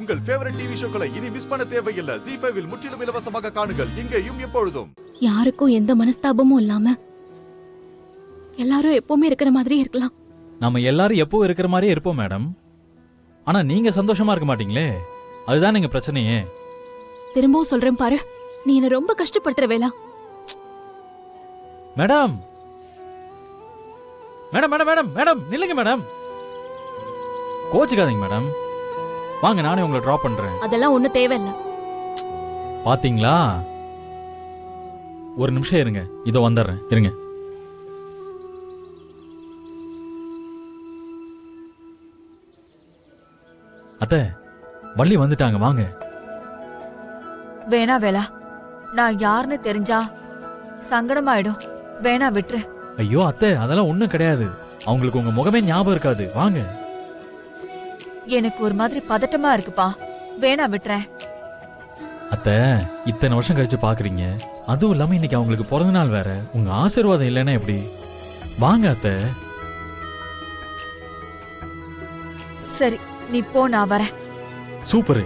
உங்கள் favourite TV ஷோக்களை இனி miss பண்ண தேவையில்லை. ZEE5 இல் முற்றிலும் இலவசமாக காணுங்கள், இங்கேயும் எப்பொழுதும். யாருக்கும் எந்த மனஸ்தாபமும் இல்லாம எல்லாரும் எப்பவுமே இருக்கிற மாதிரி இருக்கலாம். நம்ம எல்லாரும் எப்போ இருக்கிற மாதிரியே இருப்போம் மேடம். ஆனா நீங்க சந்தோஷமா இருக்க மாட்டீங்களே, அதுதான் எங்க பிரச்சனையே. திரும்பவும் சொல்றேன் பாரு, நீ என்ன ரொம்ப கஷ்டப்படுத்துற வேலா. Madam madam madam madam madam நில்லுங்க மேடம், கோச்சுக்காதீங்க மேடம். வாங்க, நானே உங்களை டிராப் பண்றேன். அதெல்லாம் ஒண்ணு தேவையில்ல. பாத்தீங்களா, ஒரு நிமிஷம் இருங்க, இதோ வந்துடுறேன், இருங்க. அத்தை, வள்ளி வந்துட்டாங்க, வாங்க. வேணா வேலா, நான் யாருன்னு தெரிஞ்சா சங்கடமாயிடும். வேணா விட்டுரு. ஐயோ அத்தை, அதெல்லாம் ஒண்ணும் கிடையாது. அவங்களுக்கு உங்க முகமே ஞாபகம் இருக்காது, வாங்க. எனக்கு ஒரு மாதிரி பதட்டமா இருக்குப்பா, வேணா விட்டுறேன். அத்தை, இத்தனை வருஷம் கழிச்சு பாக்குறீங்க, அதுவும் இல்லாம இன்னைக்கு அவங்களுக்கு பிறந்த நாள் வேற. உங்க ஆசீர்வாதம் இல்லைன்னா எப்படி? வாங்க அத்தை. சரி, நீ போ, நான் வரேன். சூப்பரு.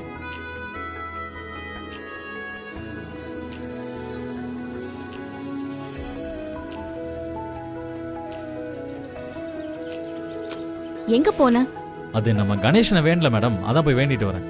எங்க போன? அது நம்ம கணேசனை வேண்டல மேடம், அதான் போய் வேண்டிட்டு வரேன்.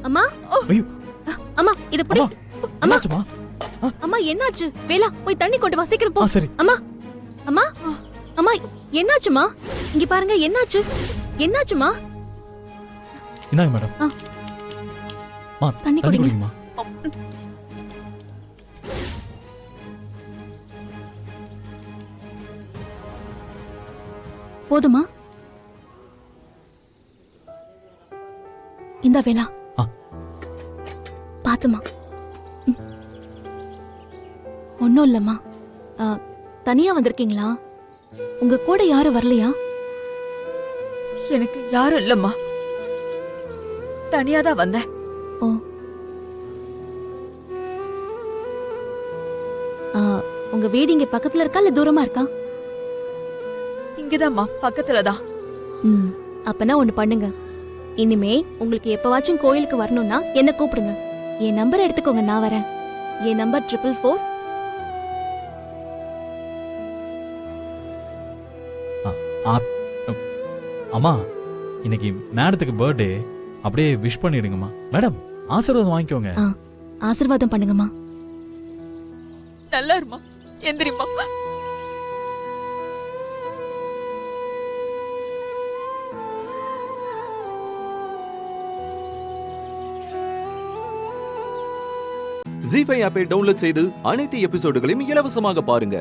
அம்மா, ஐயோ அம்மா இத புடி. அம்மா, என்னாச்சுமா? அம்மா என்னாச்சு? வேலா, போய் தண்ணி கொண்டு வா, சீக்கிரம் போ. சரி. அம்மா, அம்மா, அம்மா என்னாச்சுமா? இங்க பாருங்க, என்னாச்சு? என்னாச்சுமா? இந்தாங்க மேடம். மா, தண்ணி குடிங்க. குடிங்கம்மா. போதுமா? இந்த வேலா, பாத்துமா. ஒன்னும் இல்லம்மா, தனியா வந்திருக்கீங்களா? உங்க கூட யாரும் வரலையா? எனக்கு யாரும் இல்லம்மா, தனியாதான் வந்தேன். ஓ, உங்க வீடு இங்க பக்கத்துல இருக்கா இல்ல தூரமா இருக்கா? இங்கதாம்மா, பக்கத்துலதான். அப்பனா ஒண்ணு பண்ணுங்க, இனிமே உங்களுக்கு எப்பவாச்சும் கோயிலுக்கு வரணும்னா என்ன கூப்பிடுங்க. என் நம்பர் எடுத்துக்கோங்க, நான் வரேன். என் நம்பர் 444. அம்மா, இன்னைக்கு மேடத்துக்கு பர்த்டே, அப்படியே விஷ் பண்ணிடுங்கம்மா. மேடம், ஆசீர்வாதம் வாங்கிக்கோங்க. ஆசீர்வாதம் பண்ணுங்கம்மா. நல்லா இருமா, எந்திரிமா. ZEE5 ஆப்பை டவுன்லோட் செய்து அனைத்து எபிசோடுகளையும் இலவசமாக பாருங்க.